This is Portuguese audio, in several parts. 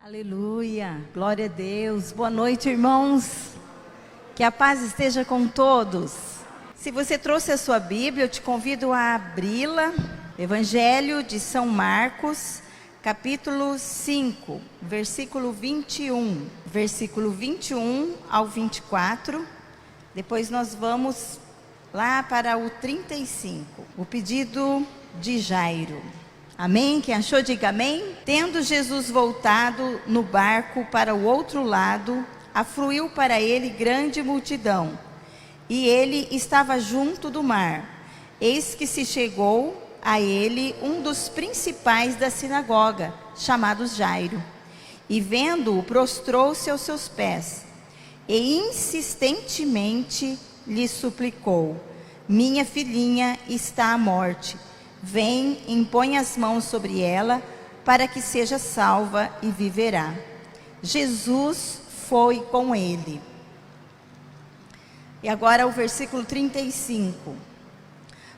Aleluia, glória a Deus. Boa noite, irmãos. Que a paz esteja com todos. Se você trouxe a sua Bíblia, eu te convido a abri-la. Evangelho de São Marcos, capítulo 5, versículo 21. Versículo 21 ao 24. Depois nós vamos lá para o 35. O pedido de Jairo. Amém? Quem achou, diga amém. Tendo Jesus voltado no barco para o outro lado, afluiu para ele grande multidão, e ele estava junto do mar. Eis que se chegou a ele um dos principais da sinagoga, chamado Jairo, e vendo-o, prostrou-se aos seus pés, e insistentemente lhe suplicou: minha filhinha está à morte. Vem, impõe as mãos sobre ela, para que seja salva e viverá. Jesus foi com ele. E agora o versículo 35.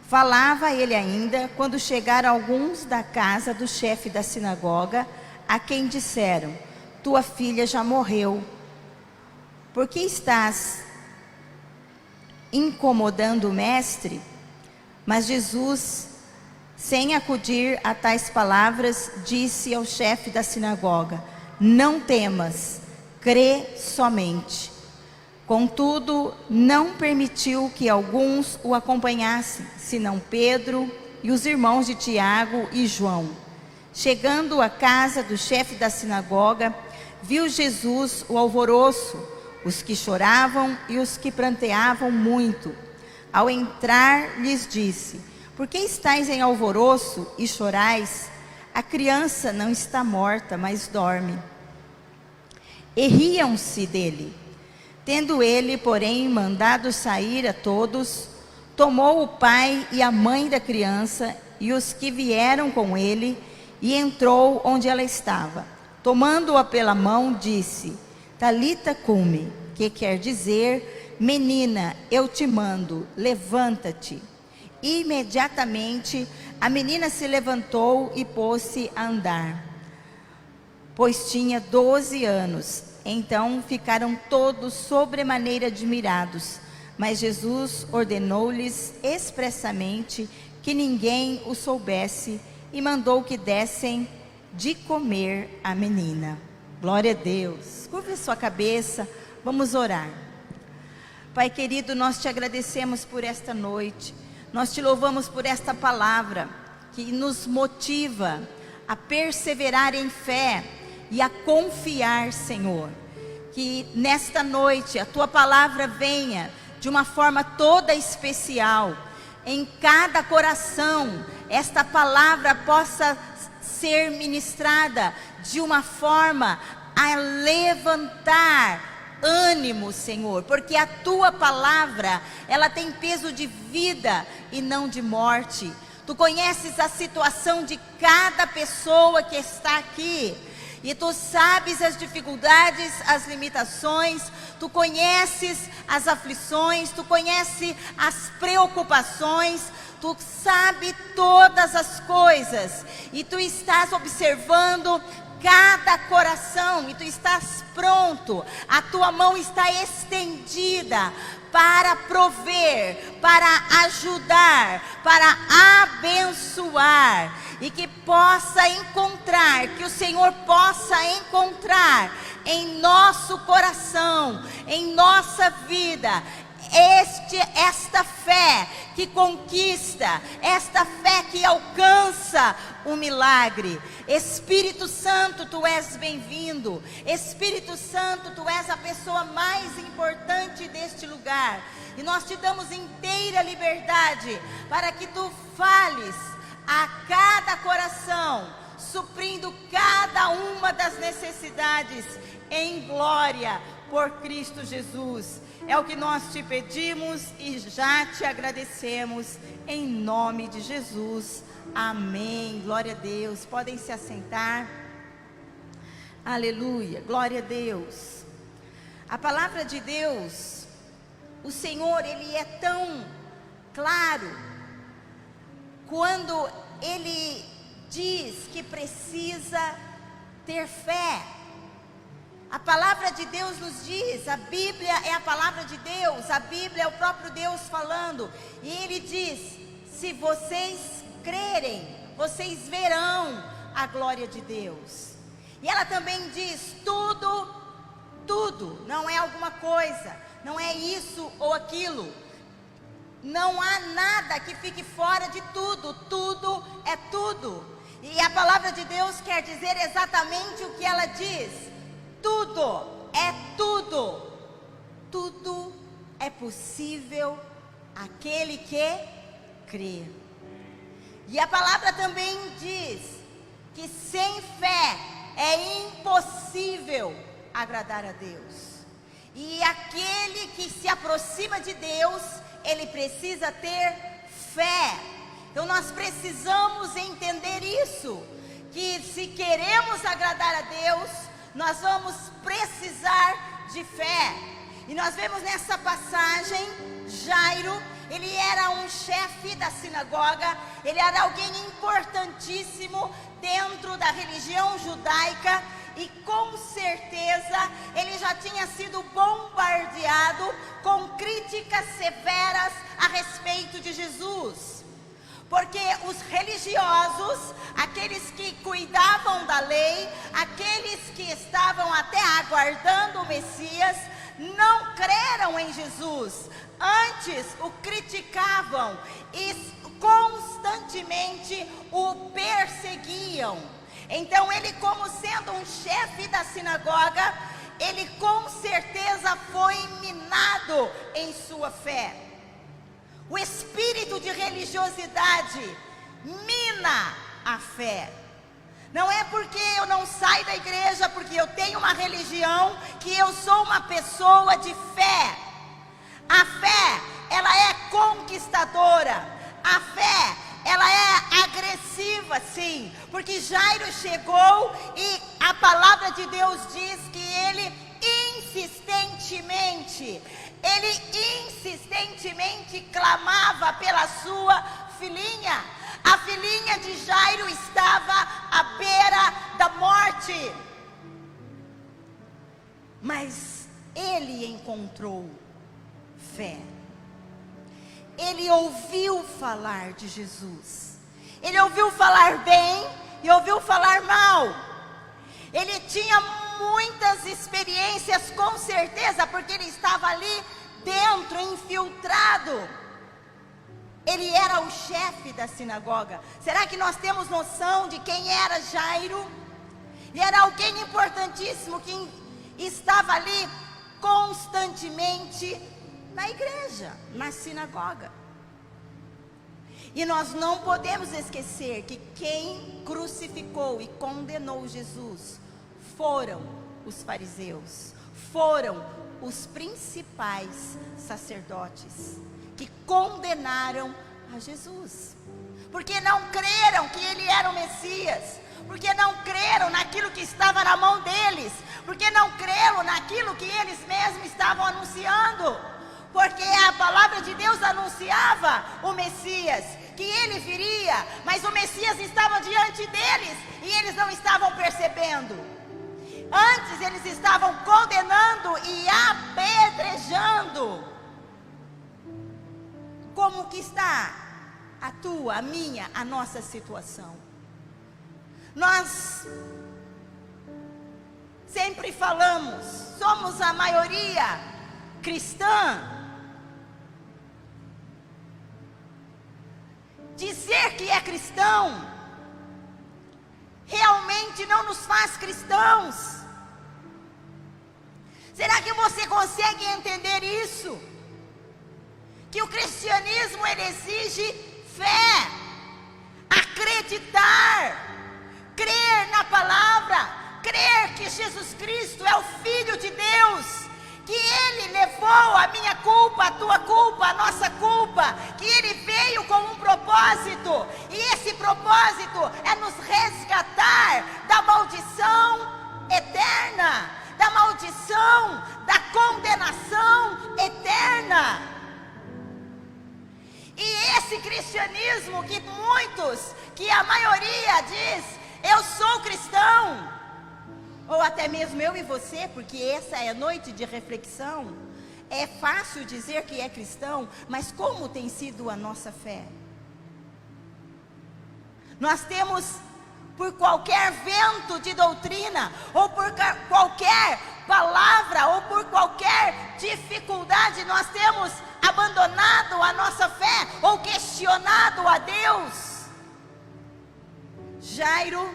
Falava ele ainda, quando chegaram alguns da casa do chefe da sinagoga, a quem disseram: tua filha já morreu. Por que estás incomodando o mestre? Mas Jesus, sem acudir a tais palavras, disse ao chefe da sinagoga: não temas, crê somente. Contudo, não permitiu que alguns o acompanhassem, senão Pedro e os irmãos de Tiago e João. Chegando à casa do chefe da sinagoga, viu Jesus o alvoroço, os que choravam e os que pranteavam muito. Ao entrar, lhes disse: por que estáis em alvoroço e chorais? A criança não está morta, mas dorme. E riam-se dele. Tendo ele, porém, mandado sair a todos, tomou o pai e a mãe da criança e os que vieram com ele, e entrou onde ela estava. Tomando-a pela mão, disse: Talita cumi, que quer dizer: menina, eu te mando, levanta-te. Imediatamente a menina se levantou e pôs-se a andar, pois tinha 12 anos. Então ficaram todos sobremaneira admirados. Mas Jesus ordenou-lhes expressamente que ninguém o soubesse, e mandou que dessem de comer à menina. Glória a Deus. Curva a sua cabeça, vamos orar. Pai querido, nós te agradecemos por esta noite. Nós te louvamos por esta palavra que nos motiva a perseverar em fé e a confiar, Senhor. Que nesta noite a tua palavra venha de uma forma toda especial. Em cada coração, esta palavra possa ser ministrada de uma forma a levantar ânimo, Senhor, porque a tua palavra, ela tem peso de vida e não de morte. Tu conheces a situação de cada pessoa que está aqui, e tu sabes as dificuldades, as limitações, tu conheces as aflições, tu conheces as preocupações, tu sabe todas as coisas, e tu estás observando cada coração, e tu estás pronto, a tua mão está estendida para prover, para ajudar, para abençoar, e que possa encontrar, que o Senhor possa encontrar em nosso coração, em nossa vida, esta fé que conquista, esta fé que alcança o milagre. Espírito Santo, tu és bem-vindo. Espírito Santo, tu és a pessoa mais importante deste lugar, e nós te damos inteira liberdade para que tu fales a cada coração, suprindo cada uma das necessidades em glória por Cristo Jesus. É o que nós te pedimos e já te agradecemos, em nome de Jesus. Amém. Glória a Deus. Podem se assentar. Aleluia. Glória a Deus. A palavra de Deus, o Senhor, Ele é tão claro quando Ele diz que precisa ter fé. A palavra de Deus nos diz, a Bíblia é a palavra de Deus, a Bíblia é o próprio Deus falando. E Ele diz, se vocês crerem, vocês verão a glória de Deus. E ela também diz, tudo, não é alguma coisa, não é isso ou aquilo. Não há nada que fique fora de tudo, tudo é tudo. E a palavra de Deus quer dizer exatamente o que ela diz. Tudo é tudo. Tudo é possível àquele que crê. E a palavra também diz que sem fé é impossível agradar a Deus. E aquele que se aproxima de Deus, ele precisa ter fé. Então nós precisamos entender isso, que se queremos agradar a Deus, nós vamos precisar de fé. E nós vemos nessa passagem, Jairo, ele era um chefe da sinagoga, ele era alguém importantíssimo dentro da religião judaica, e com certeza ele já tinha sido bombardeado com críticas severas a respeito de Jesus. Porque os religiosos, aqueles que cuidavam da lei, aqueles que estavam até aguardando o Messias, não creram em Jesus. Antes o criticavam e constantemente o perseguiam. Então ele, como sendo um chefe da sinagoga, ele com certeza foi minado em sua fé. O espírito de religiosidade mina a fé. Não é porque eu não saio da igreja, porque eu tenho uma religião, que eu sou uma pessoa de fé. A fé, ela é conquistadora. A fé, ela é agressiva, sim. Porque Jairo chegou e a palavra de Deus diz que ele insistentemente clamava pela sua filhinha. A filhinha de Jairo estava à beira da morte. Mas ele encontrou fé. Ele ouviu falar de Jesus. Ele ouviu falar bem e ouviu falar mal. Ele tinha muitas experiências, com certeza, porque ele estava ali dentro, infiltrado. Ele era o chefe da sinagoga. Será que nós temos noção de quem era Jairo? E era alguém importantíssimo que estava ali constantemente na igreja, na sinagoga. E nós não podemos esquecer que quem crucificou e condenou Jesus foram os fariseus, foram os principais sacerdotes que condenaram a Jesus, porque não creram que ele era o Messias, porque não creram naquilo que estava na mão deles, porque não creram naquilo que eles mesmos estavam anunciando, porque a palavra de Deus anunciava o Messias, que ele viria, mas o Messias estava diante deles e eles não estavam percebendo. Antes eles estavam condenando e apedrejando. Como que está a tua, a minha, a nossa situação? Nós sempre falamos, somos a maioria cristã. Dizer que é cristão realmente não nos faz cristãos. Será que você consegue entender isso? Que o cristianismo, ele exige fé, acreditar, crer na palavra, crer que Jesus Cristo é o Filho de Deus, que Ele levou a minha culpa, a tua culpa, a nossa culpa, que Ele veio com um propósito, e esse propósito é nos resgatar da maldição eterna, da maldição, da condenação eterna. E esse cristianismo que muitos, que a maioria diz, eu sou cristão, ou até mesmo eu e você, porque essa é a noite de reflexão. É fácil dizer que é cristão, mas como tem sido a nossa fé? Nós temos, por qualquer vento de doutrina, ou por qualquer palavra, ou por qualquer dificuldade, nós temos abandonado a nossa fé, ou questionado a Deus. Jairo,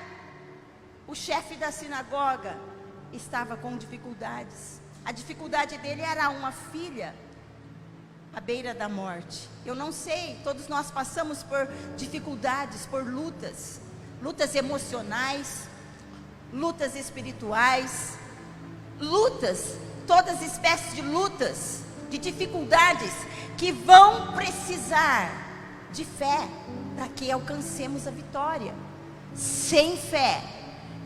o chefe da sinagoga, estava com dificuldades. A dificuldade dele era uma filha à beira da morte. Eu não sei, todos nós passamos por dificuldades, por lutas emocionais, lutas espirituais, lutas, todas as espécies de lutas, de dificuldades que vão precisar de fé para que alcancemos a vitória. Sem fé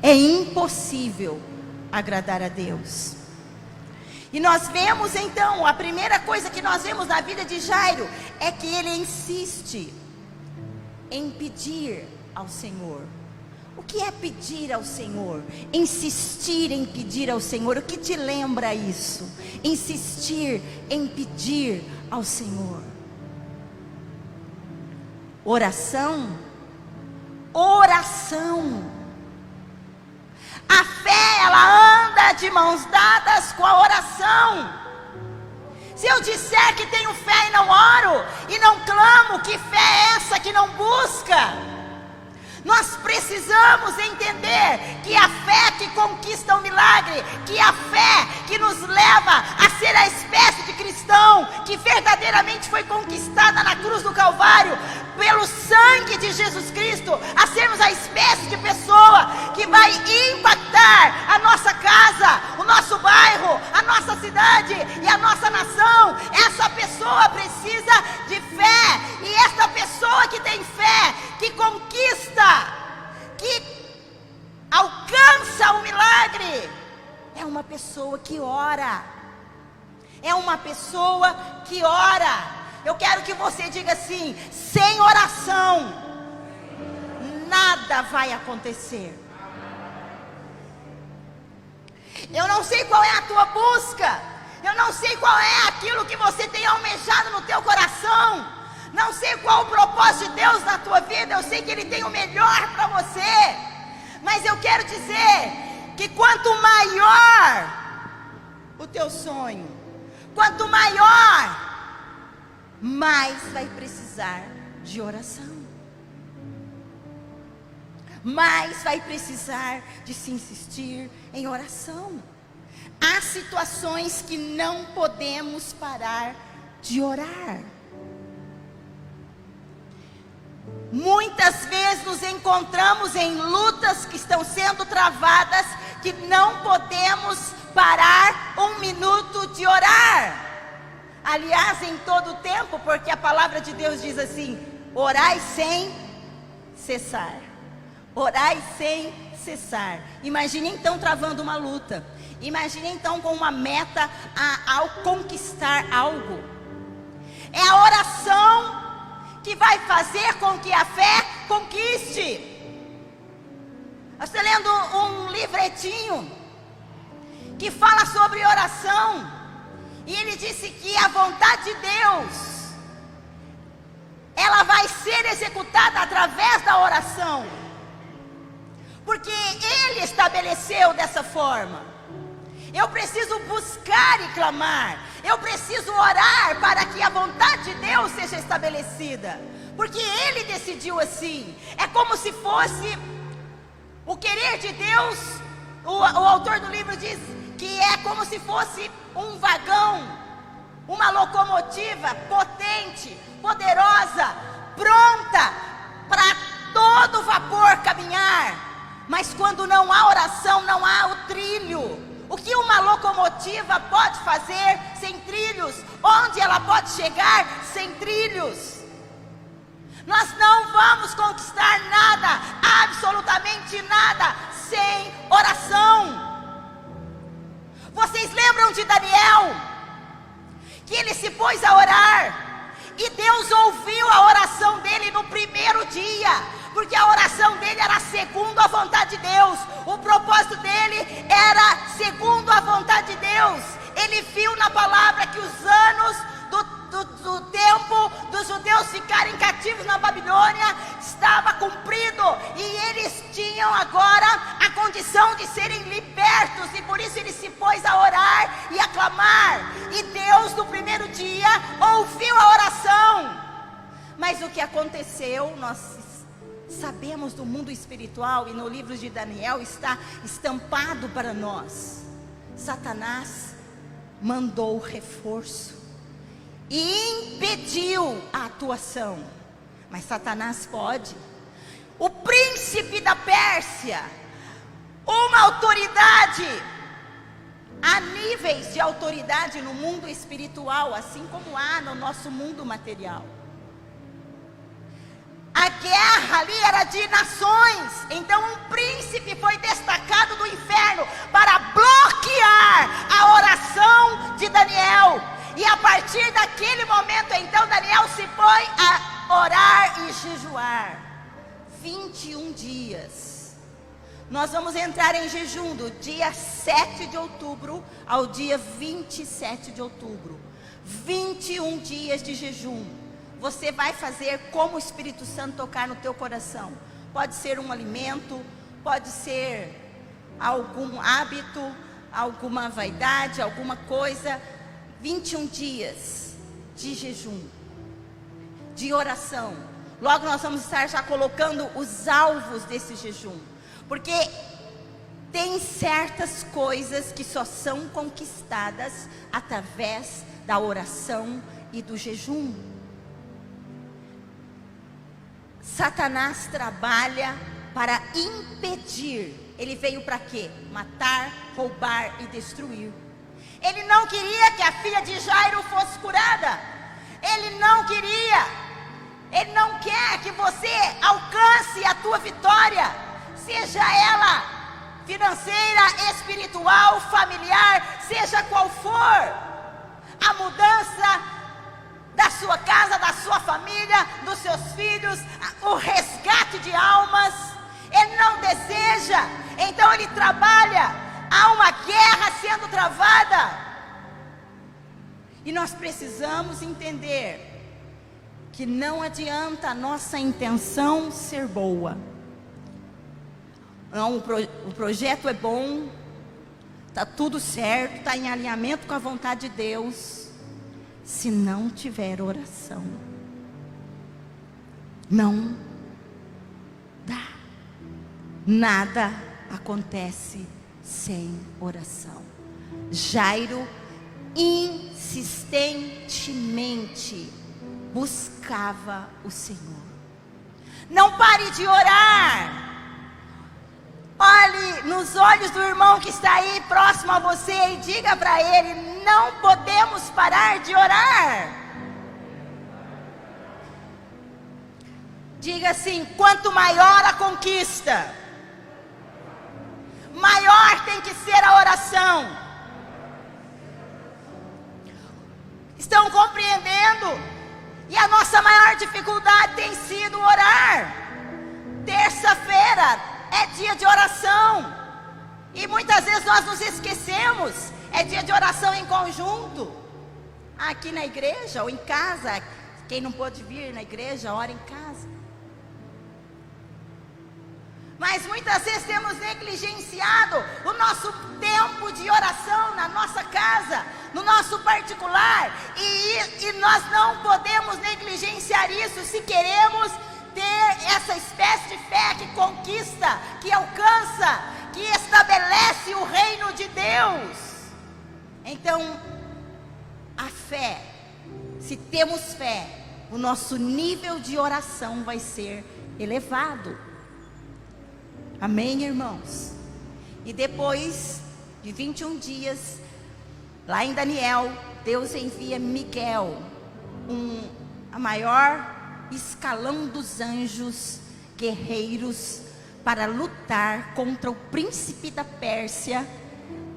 é impossível agradar a Deus. E nós vemos então, a primeira coisa que nós vemos na vida de Jairo é que ele insiste em pedir ao Senhor. O que é pedir ao Senhor? Insistir em pedir ao Senhor. O que te lembra isso? Insistir em pedir ao Senhor. Oração. Oração. A fé, ela anda de mãos dadas com a oração. Se eu disser que tenho fé e não oro, e não clamo, que fé é essa que não busca? Nós precisamos entender que a fé que conquista o milagre, que a fé que nos leva a ser a espécie de cristão que verdadeiramente foi conquistada na cruz do Calvário, pelo sangue de Jesus Cristo, a sermos a espécie de pessoa que vai impactar a nossa casa, o nosso bairro, a nossa cidade e a nossa nação. Essa pessoa precisa de fé, e esta pessoa que tem fé, que conquista, que alcança o milagre, é uma pessoa que ora. É uma pessoa que ora. Eu quero que você diga assim: sem oração, nada vai acontecer. Eu não sei qual é a tua busca, eu não sei qual é aquilo que você tem almejado no teu coração, não sei qual o propósito de Deus na tua vida. Eu sei que Ele tem o melhor para você, mas eu quero dizer que quanto maior o teu sonho, quanto maior, mais vai precisar de oração, mais vai precisar de se insistir em oração. Há situações que não podemos parar de orar. Muitas vezes nos encontramos em lutas que estão sendo travadas, que não podemos parar um minuto de orar. Aliás, em todo o tempo, porque a palavra de Deus diz assim: orai sem cessar. Orai sem cessar. Imagine então travando uma luta. Imagine então com uma meta ao conquistar algo. É a oração que vai fazer com que a fé conquiste. Eu estou lendo um livretinho que fala sobre oração, e ele disse que a vontade de Deus, ela vai ser executada através da oração, porque Ele estabeleceu dessa forma. Eu preciso buscar e clamar, eu preciso orar para que a vontade de Deus seja estabelecida, porque Ele decidiu assim. É como se fosse o querer de Deus. O autor do livro diz que é como se fosse um vagão, uma locomotiva potente, poderosa, pronta para todo vapor caminhar. Mas quando não há oração, não há o trilho. O que uma locomotiva pode fazer sem trilhos? Onde ela pode chegar sem trilhos? Nós não vamos conquistar nada, absolutamente nada, sem oração. Vocês lembram de Daniel? Que ele se pôs a orar, e Deus ouviu a oração dele no primeiro dia. porque a oração dele era segundo a vontade de Deus, o propósito dele era segundo a vontade de Deus. Ele viu na palavra que os anos do tempo dos judeus ficarem cativos na Babilônia estava cumprido, e eles tinham agora a condição de serem libertos, e por isso ele se pôs a orar e a clamar, e Deus no primeiro dia ouviu a oração. Mas o que aconteceu, nós sabemos do mundo espiritual, e no livro de Daniel está estampado para nós. Satanás mandou reforço e impediu a atuação. Mas Satanás pode. O príncipe da Pérsia, uma autoridade, há níveis de autoridade no mundo espiritual, assim como há no nosso mundo material. A guerra ali era de nações, então um príncipe foi destacado do inferno para bloquear a oração de Daniel. E a partir daquele momento, então, Daniel se põe a orar e jejuar 21 dias. Nós vamos entrar em jejum do dia 7 de outubro ao dia 27 de outubro. 21 dias de jejum. Você vai fazer como o Espírito Santo tocar no teu coração. Pode ser um alimento, pode ser algum hábito, alguma vaidade, alguma coisa. 21 dias de jejum, de oração. Logo nós vamos estar já colocando os alvos desse jejum, porque tem certas coisas que só são conquistadas através da oração e do jejum. Satanás trabalha para impedir. Ele veio para quê? Matar, roubar e destruir. Ele não queria que a filha de Jairo fosse curada. Ele não queria. Ele não quer que você alcance a tua vitória, seja ela financeira, espiritual, familiar, seja qual for. A mudança da sua casa, da sua família, dos seus filhos, o resgate de almas. Ele não deseja. Então ele trabalha. Há uma guerra sendo travada. E nós precisamos entender que não adianta a nossa intenção ser boa. Não, o projeto é bom, está tudo certo, está em alinhamento com a vontade de Deus. Se não tiver oração, não dá. Nada acontece sem oração. Jairo insistentemente buscava o Senhor. Não pare de orar. Olhe nos olhos do irmão que está aí próximo a você e diga para ele: não podemos parar de orar. Diga assim: quanto maior a conquista, maior tem que ser a oração. Estão compreendendo? E a nossa maior dificuldade tem sido orar. Terça-feira é dia de oração, e muitas vezes nós nos esquecemos. É dia de oração em conjunto, aqui na igreja ou em casa. Quem não pôde vir na igreja, ora em casa. Mas muitas vezes temos negligenciado o nosso tempo de oração na nossa casa, no nosso particular, e nós não podemos negligenciar isso se queremos ter essa espécie de fé que conquista, que alcança, que estabelece o reino de Deus. Então, a fé, se temos fé, o nosso nível de oração vai ser elevado. Amém, irmãos? E depois de 21 dias, lá em Daniel, Deus envia Miguel, a maior escalão dos anjos guerreiros, para lutar contra o príncipe da Pérsia.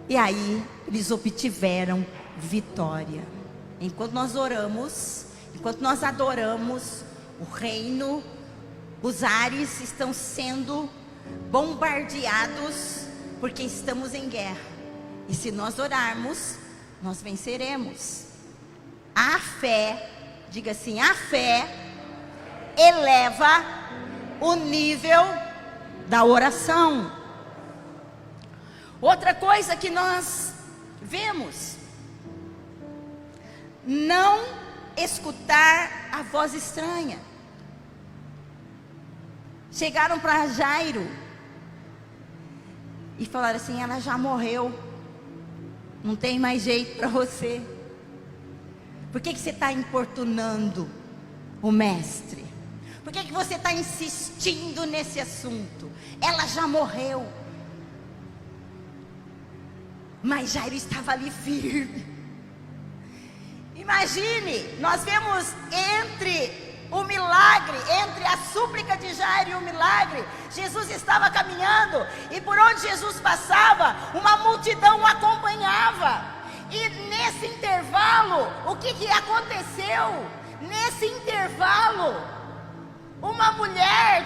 E aí eles obtiveram vitória. Enquanto nós oramos, enquanto nós adoramos, o reino Os ares estão sendo bombardeados porque estamos em guerra. E se nós orarmos, nós venceremos. A fé, diga assim, a fé eleva o nível da oração. Outra coisa que nós vemos: não escutar a voz estranha. Chegaram para Jairo e falaram assim: ela já morreu, não tem mais jeito para você. Por que você está importunando o mestre? Por que você está insistindo nesse assunto? Ela já morreu. Mas Jairo estava ali firme. Imagine, nós vemos entre o milagre, entre a súplica de Jairo e o milagre, Jesus estava caminhando, e por onde Jesus passava, uma multidão o acompanhava. E nesse intervalo, o que aconteceu? Nesse intervalo, uma mulher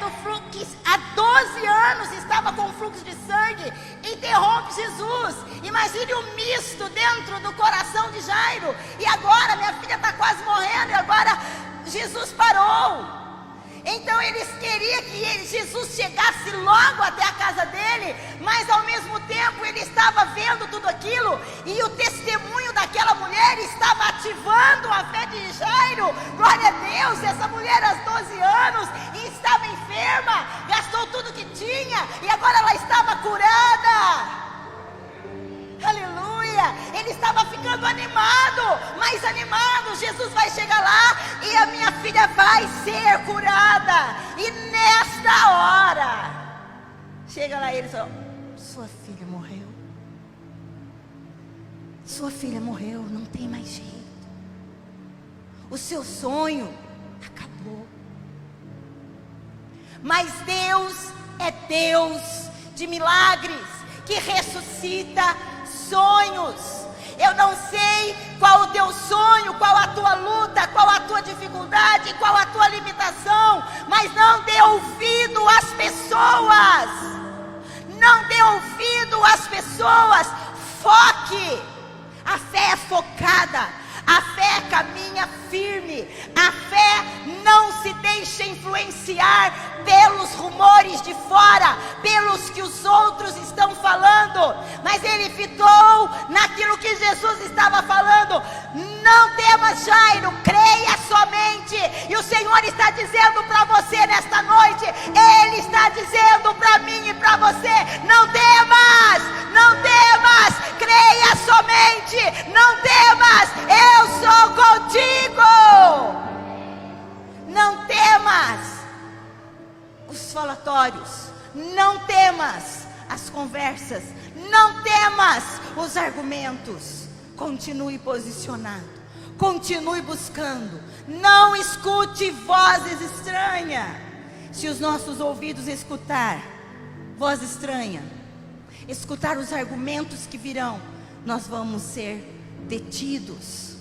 que há 12 anos estava com fluxo de sangue, interrompe Jesus. Imagine o misto dentro do coração de Jairo. E agora minha filha está quase morrendo, e agora Jesus parou. Então eles queriam que Jesus chegasse logo até a casa dele, mas ao mesmo tempo ele estava vendo tudo aquilo, e o testemunho daquela mulher estava ativando a fé de Jairo. Glória a Deus, essa mulher aos 12 anos e estava enferma, gastou tudo que tinha, e agora ela estava curada. Aleluia, ele estava ficando animado, mais animado. Jesus vai chegar lá e a minha filha vai ser curada. E nesta hora, chega lá ele e fala: sua filha morreu. Sua filha morreu, não tem mais jeito. O seu sonho acabou. Mas Deus é Deus de milagres, que ressuscita sonhos. Eu não sei qual o teu sonho, qual a tua luta, qual a tua dificuldade, qual a tua limitação, mas não dê ouvido às pessoas. Não dê ouvido às pessoas. Foque. A fé é focada. A fé caminha firme. A fé não se deixa influenciar pelos rumores de fora, pelos que os outros estão falando, mas ele fitou naquilo que Jesus estava falando. Não temas, Jairo, creia somente. E o Senhor está dizendo para você nesta noite, Ele está dizendo para mim e para você: não temas, não temas, creia somente, não temas, eu sou contigo. Não temas os falatórios, não temas as conversas, não temas os argumentos. Continue posicionado, continue buscando, não escute vozes estranhas. Se os nossos ouvidos escutar voz estranha, escutar os argumentos que virão, nós vamos ser detidos,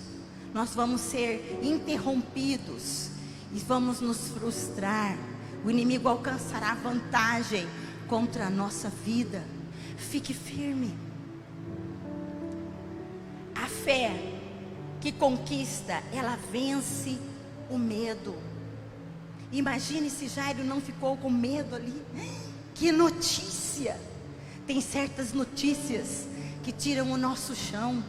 nós vamos ser interrompidos e vamos nos frustrar. O inimigo alcançará vantagem contra a nossa vida. Fique firme. A fé que conquista, ela vence o medo. Imagine se Jairo não ficou com medo ali. Que notícia! Tem certas notícias que tiram o nosso chão.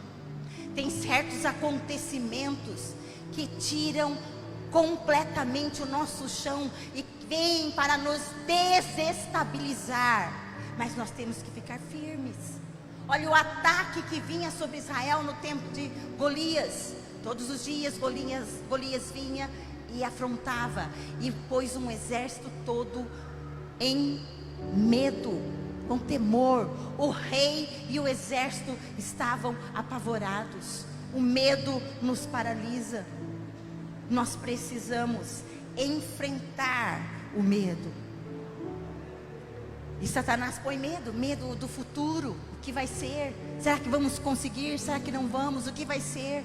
Tem certos acontecimentos que tiram completamente o nosso chão e vêm para nos desestabilizar, mas nós temos que ficar firmes. Olha o ataque que vinha sobre Israel no tempo de Golias. Todos os dias Golias vinha e afrontava, e pôs um exército todo em medo, com temor. O rei e o exército estavam apavorados. O medo nos paralisa. Nós precisamos enfrentar o medo. E Satanás põe medo, medo do futuro. O que vai ser? Será que vamos conseguir? Será que não vamos? O que vai ser?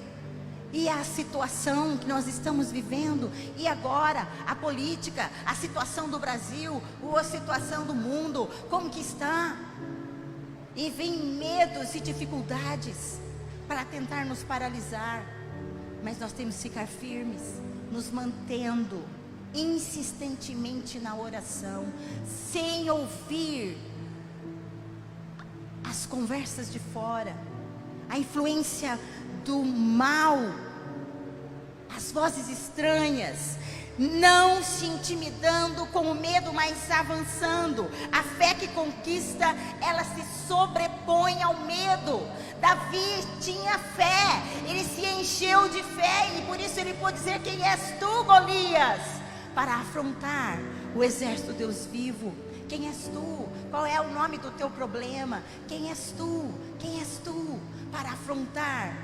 E a situação que nós estamos vivendo, e agora a política, a situação do Brasil, ou a situação do mundo, como que está? E vem medos e dificuldades para tentar nos paralisar. Mas nós temos que ficar firmes, nos mantendo insistentemente na oração, sem ouvir as conversas de fora, a influência do mal, as vozes estranhas, não se intimidando com o medo, mas avançando. A fé que conquista, ela se sobrepõe ao medo. Davi tinha fé, ele se encheu de fé, e por isso ele pôde dizer: quem és tu, Golias? Para afrontar o exército do Deus vivo. Quem és tu? Qual é o nome do teu problema? Quem és tu? Quem és tu? Para afrontar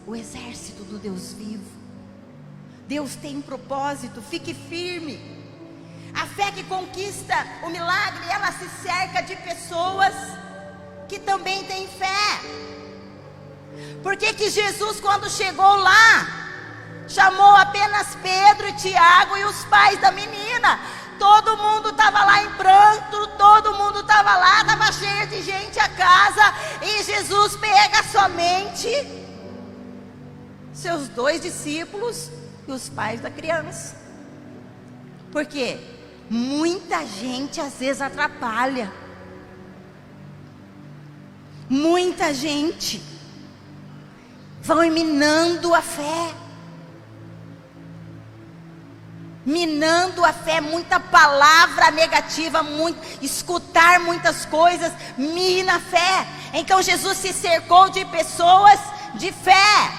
o exército do Deus vivo. Deus tem um propósito, fique firme. A fé que conquista o milagre, ela se cerca de pessoas que também têm fé. Por que que Jesus, quando chegou lá, chamou apenas Pedro e Tiago e os pais da menina? Todo mundo estava lá em pranto, todo mundo estava lá, estava cheio de gente a casa, e Jesus pega somente seus 2 discípulos e os pais da criança. Por quê? Muita gente às vezes atrapalha. Muita gente vão minando a fé. Minando a fé, muita palavra negativa, escutar muitas coisas, mina a fé. Então Jesus se cercou de pessoas de fé.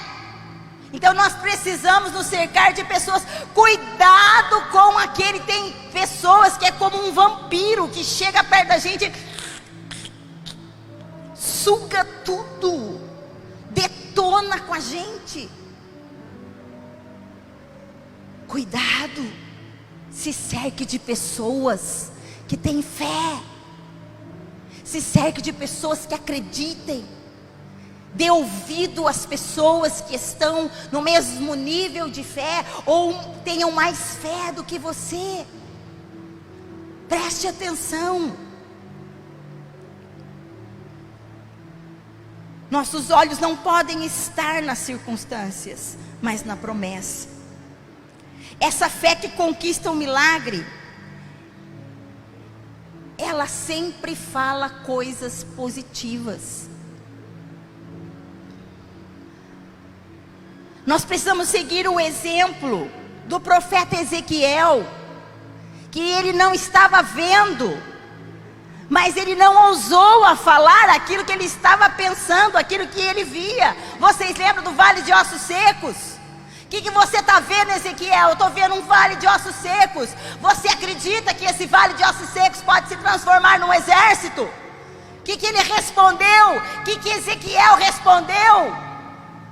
Então nós precisamos nos cercar de pessoas. Cuidado com aquele, tem pessoas que é como um vampiro, que chega perto da gente, suga tudo, detona com a gente. Cuidado, se cerque de pessoas que têm fé, se cerque de pessoas que acreditem, dê ouvido às pessoas que estão no mesmo nível de fé, ou tenham mais fé do que você. Preste atenção. Nossos olhos não podem estar nas circunstâncias, mas na promessa. Essa fé que conquista o milagre, ela sempre fala coisas positivas. Nós precisamos seguir o exemplo do profeta Ezequiel, que ele não estava vendo, mas ele não ousou a falar aquilo que ele estava pensando, aquilo que ele via. Vocês lembram do vale de ossos secos? O que você está vendo, Ezequiel? Eu estou vendo um vale de ossos secos. Você acredita que esse vale de ossos secos pode se transformar num exército? O que ele respondeu? O que Ezequiel respondeu?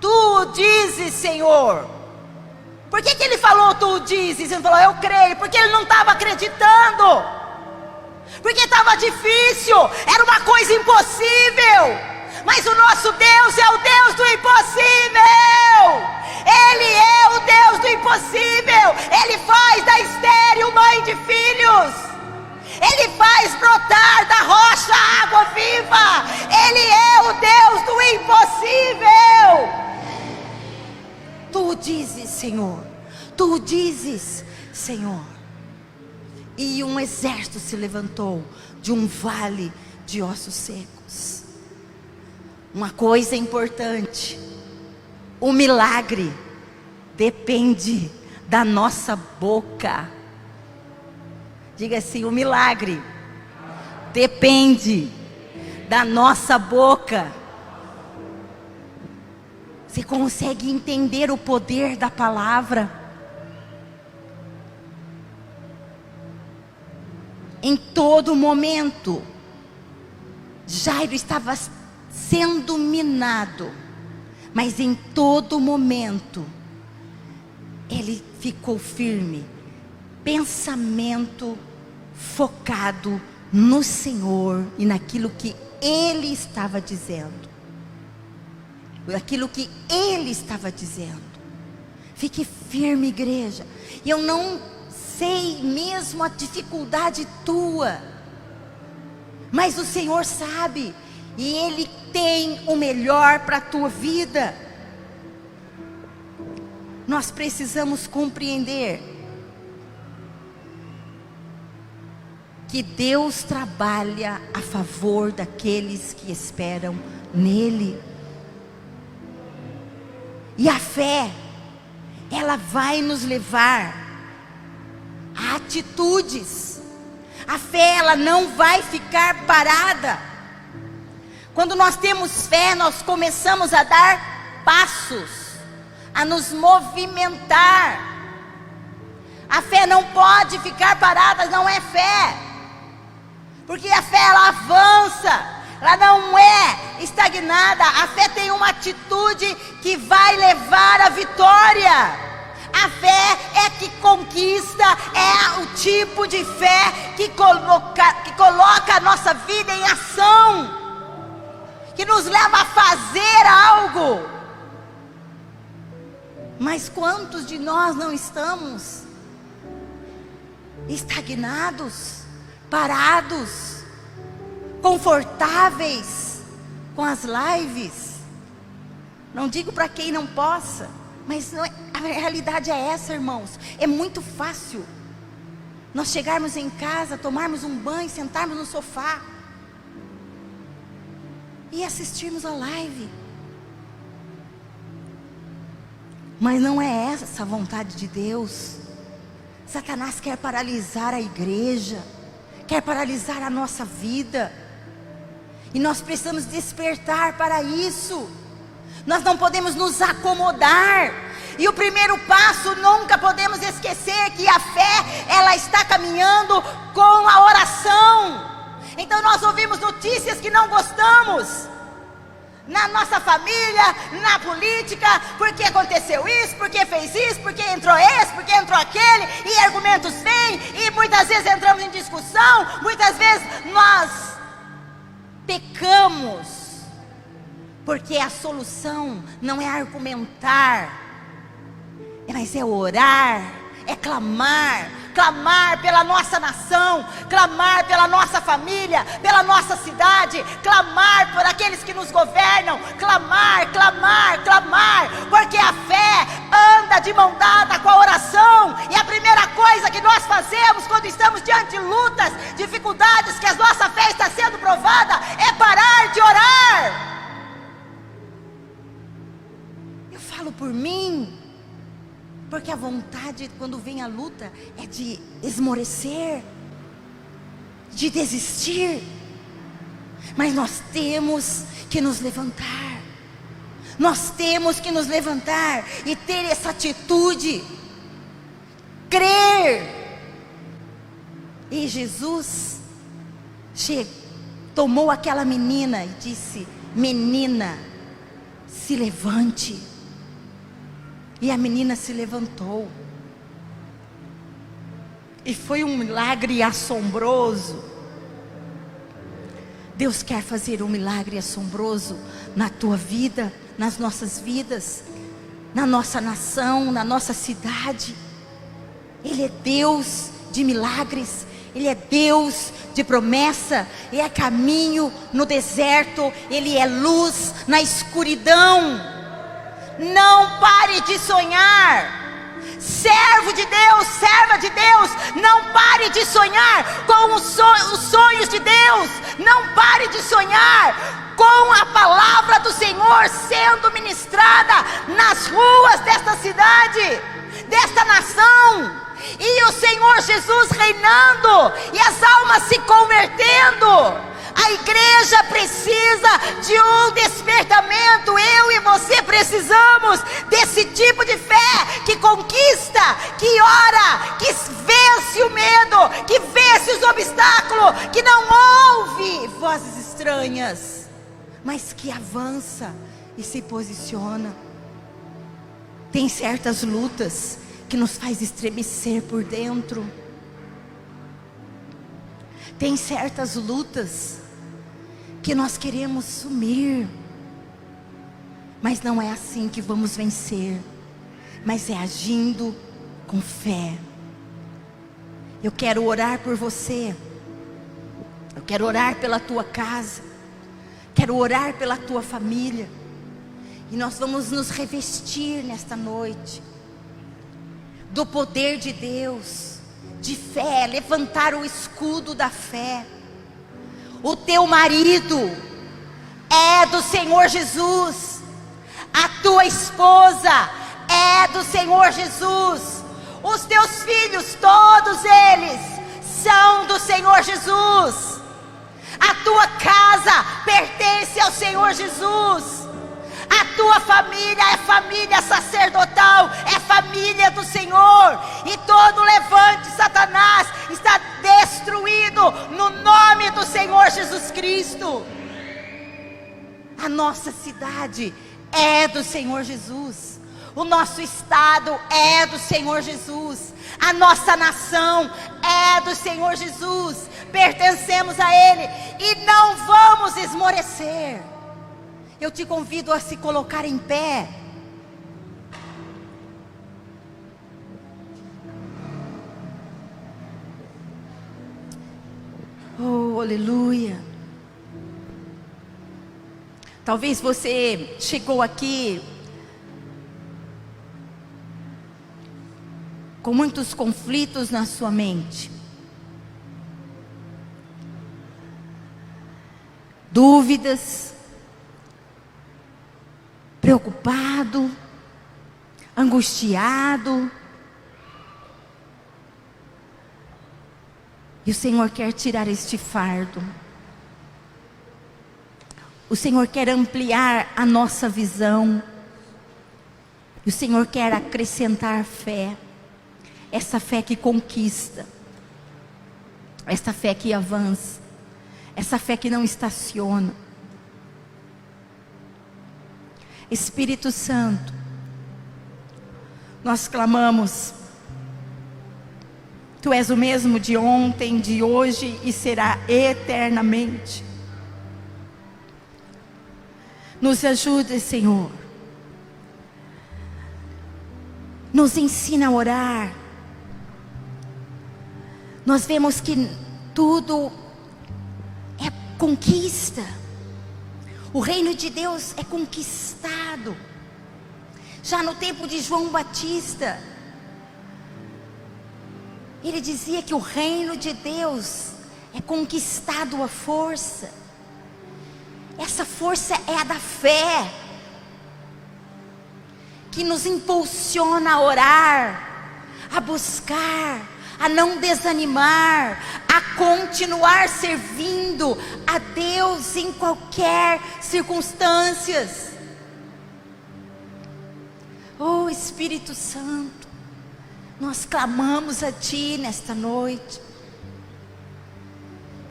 Tu dizes, Senhor. Por que ele falou tu dizes? Ele falou eu creio. Porque ele não estava acreditando. Porque estava difícil. Era uma coisa impossível. Mas o nosso Deus é o Deus do impossível. Ele é o Deus do impossível. Ele faz da estéril mãe de filhos. Ele faz brotar da rocha água viva. Ele é o Deus do impossível. Tu dizes, Senhor. Tu dizes, Senhor. E um exército se levantou de um vale de ossos secos. Uma coisa importante: o milagre depende da nossa boca. Diga assim: o milagre depende da nossa boca. Você consegue entender o poder da palavra? Em todo momento, Jairo estava sendo minado, mas em todo momento ele ficou firme, pensamento focado no Senhor e naquilo que Ele estava dizendo. aquilo que Ele estava dizendo. Fique firme, igreja. E eu não sei mesmo a dificuldade tua, mas o Senhor sabe, e Ele tem o melhor para a tua vida. Nós precisamos compreender que Deus trabalha a favor daqueles que esperam nele. E a fé, ela vai nos levar a atitudes. A fé, ela não vai ficar parada. Quando nós temos fé, nós começamos a dar passos, a nos movimentar. A fé não pode ficar parada, não é fé. Porque a fé, ela avança, ela não é estagnada. A fé tem uma atitude que vai levar à vitória. A fé é que conquista, é o tipo de fé que coloca a nossa vida em ação, que nos leva a fazer algo. Mas quantos de nós não estamos estagnados, parados, confortáveis com as lives? Não digo para quem não possa, mas não é, a realidade é essa, irmãos. É muito fácil nós chegarmos em casa, tomarmos um banho, sentarmos no sofá e assistirmos a live. Mas não é essa a vontade de Deus. Satanás quer paralisar a igreja, quer paralisar a nossa vida, e nós precisamos despertar para isso. Nós não podemos nos acomodar. E o primeiro passo, nunca podemos esquecer que a fé, ela está caminhando com a oração. Então nós ouvimos notícias que não gostamos, na nossa família, na política, porque aconteceu isso, porque fez isso, porque entrou esse, porque entrou aquele, e argumentos vêm, e muitas vezes entramos em discussão, muitas vezes nós pecamos, porque a solução não é argumentar, mas é orar, é clamar. Clamar pela nossa nação, clamar pela nossa família, pela nossa cidade, clamar por aqueles que nos governam, clamar, clamar, clamar, porque a fé anda de mão dada com a oração. E a primeira coisa que nós fazemos quando estamos diante de lutas, dificuldades, que a nossa fé está sendo provada, é parar de orar. Eu falo por mim, porque a vontade, quando vem a luta, é de esmorecer, de desistir. Mas nós temos que nos levantar. Nós temos que nos levantar e ter essa atitude, crer. E Jesus tomou aquela menina e disse: menina, se levante. E a menina se levantou. E foi um milagre assombroso. Deus quer fazer um milagre assombroso na tua vida, nas nossas vidas, na nossa nação, na nossa cidade. Ele é Deus de milagres, Ele é Deus de promessa, Ele é caminho no deserto, Ele é luz na escuridão. Não pare de sonhar, servo de Deus, serva de Deus, não pare de sonhar com os sonhos de Deus, não pare de sonhar com a palavra do Senhor sendo ministrada nas ruas desta cidade, desta nação, e o Senhor Jesus reinando, e as almas se convertendo. A igreja precisa de um despertamento. Eu e você precisamos desse tipo de fé que conquista, que ora, que vence o medo, que vence os obstáculos, que não ouve vozes estranhas, mas que avança e se posiciona. Tem certas lutas que nos faz estremecer por dentro. Tem certas lutas que nós queremos sumir, Mas não é assim que vamos vencer, mas é agindo com fé. Eu quero orar por você. Eu quero orar pela tua casa. Quero orar pela tua família. E nós vamos nos revestir nesta noite do poder de Deus, de fé, levantar o escudo da fé. O teu marido é do Senhor Jesus. A tua esposa é do Senhor Jesus. Os teus filhos, todos eles, são do Senhor Jesus. A tua casa pertence ao Senhor Jesus. A tua família é família sacerdotal, é família do Senhor. E todo levante de Satanás está destruído no nome do Senhor Jesus Cristo. A nossa cidade é do Senhor Jesus. O nosso estado é do Senhor Jesus. A nossa nação é do Senhor Jesus. Pertencemos a Ele e não vamos esmorecer. Eu te convido a se colocar em pé. Oh, aleluia. Talvez você chegou aqui com muitos conflitos na sua mente, dúvidas, preocupado, angustiado. E o Senhor quer tirar este fardo. O Senhor quer ampliar a nossa visão. E o Senhor quer acrescentar fé. Essa fé que conquista. Essa fé que avança. Essa fé que não estaciona. Espírito Santo, nós clamamos. Tu és o mesmo de ontem, de hoje e será eternamente. Nos ajude, Senhor. Nos ensina a orar. Nós vemos que tudo é conquista. O reino de Deus é conquistado. Já no tempo de João Batista, ele dizia que o reino de Deus é conquistado à força. Essa força é a da fé, que nos impulsiona a orar, a buscar, a não desanimar, a continuar servindo a Deus em qualquer circunstâncias. Oh Espírito Santo, nós clamamos a Ti nesta noite.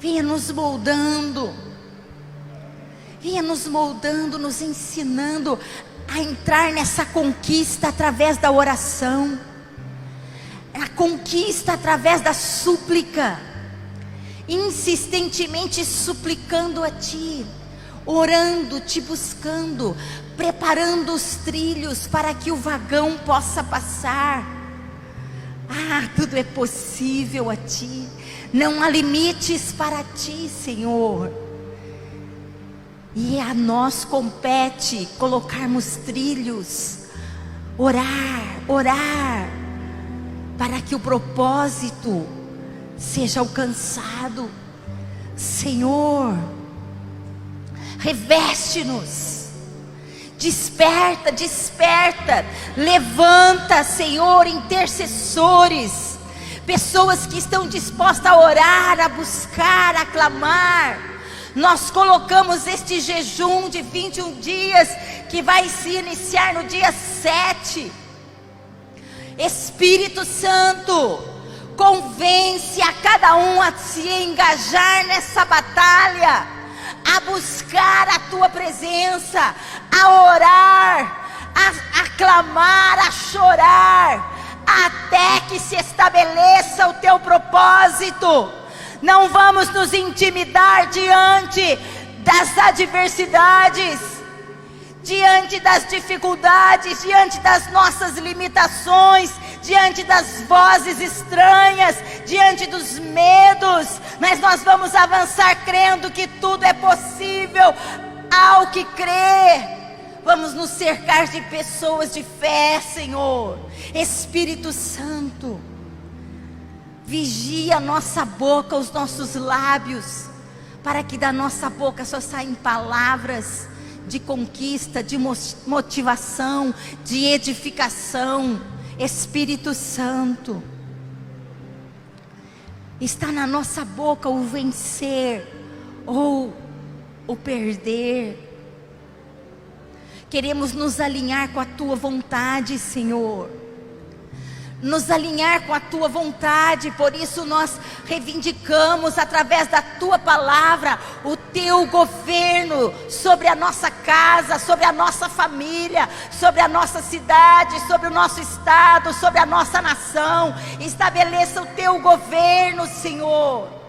Venha nos moldando, venha nos moldando, nos ensinando a entrar nessa conquista através da oração, a conquista através da súplica, insistentemente suplicando a Ti, orando, Te buscando, preparando os trilhos para que o vagão possa passar. Ah, tudo é possível a Ti, não há limites para Ti, Senhor. E a nós compete colocarmos trilhos, orar, para que o propósito seja alcançado. Senhor, reveste-nos, desperta, levanta, Senhor, intercessores, pessoas que estão dispostas a orar, a buscar, a clamar. Nós colocamos este jejum de 21 dias, que vai se iniciar no dia 7. Espírito Santo, convence a cada um a se engajar nessa batalha, a buscar a Tua presença, a orar, a clamar, a chorar, até que se estabeleça o Teu propósito. Não vamos nos intimidar diante das adversidades, diante das dificuldades, diante das nossas limitações, diante das vozes estranhas, diante dos medos, mas nós vamos avançar crendo que tudo é possível ao que crê. Vamos nos cercar de pessoas de fé, Senhor. Espírito Santo, vigia a nossa boca, os nossos lábios, para que da nossa boca só saiam palavras de conquista, de motivação, de edificação. Espírito Santo, está na nossa boca o vencer ou o perder. Queremos nos alinhar com a Tua vontade, Senhor. Nos alinhar com a Tua vontade. Por isso nós reivindicamos através da Tua palavra o Teu governo sobre a nossa casa, sobre a nossa família, sobre a nossa cidade, sobre o nosso estado, sobre a nossa nação. Estabeleça o Teu governo, Senhor.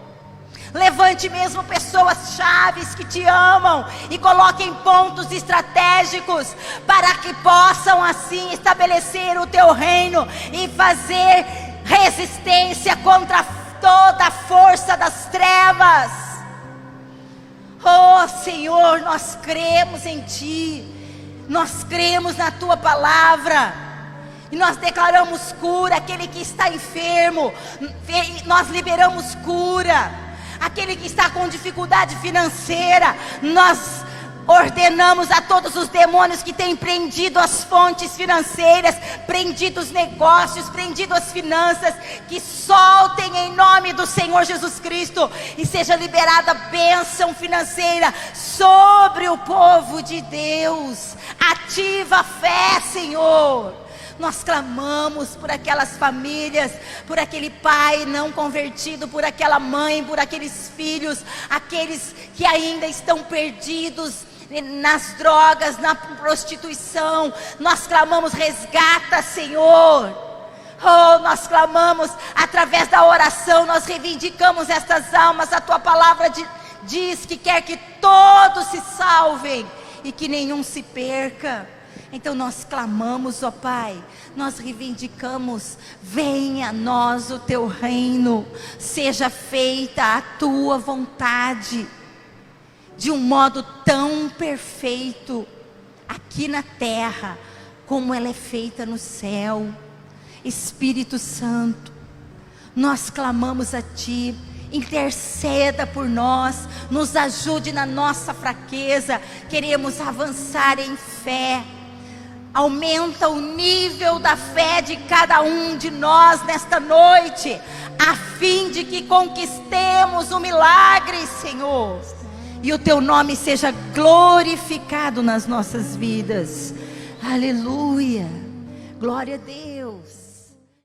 Levante mesmo pessoas chaves que te amam e coloquem pontos estratégicos para que possam assim estabelecer o teu reino e fazer resistência contra toda a força das trevas. Oh Senhor, nós cremos em Ti, nós cremos na Tua palavra. E nós declaramos cura. Aquele que está enfermo, nós liberamos cura. Aquele que está com dificuldade financeira, nós ordenamos a todos os demônios que têm prendido as fontes financeiras, prendido os negócios, prendido as finanças, que soltem em nome do Senhor Jesus Cristo e seja liberada bênção financeira sobre o povo de Deus. Ativa a fé, Senhor. Nós clamamos por aquelas famílias, por aquele pai não convertido, por aquela mãe, por aqueles filhos, aqueles que ainda estão perdidos nas drogas, na prostituição. Nós clamamos, resgata, Senhor. Oh, nós clamamos através da oração, nós reivindicamos estas almas. A Tua palavra diz que quer que todos se salvem e que nenhum se perca. Então nós clamamos, ó Pai, nós reivindicamos, venha a nós o Teu reino, seja feita a Tua vontade, de um modo tão perfeito, aqui na terra, como ela é feita no céu. Espírito Santo, nós clamamos a Ti, interceda por nós, nos ajude na nossa fraqueza, queremos avançar em fé. Aumenta o nível da fé de cada um de nós nesta noite, a fim de que conquistemos o milagre, Senhor, e o Teu nome seja glorificado nas nossas vidas. Aleluia, glória a Deus.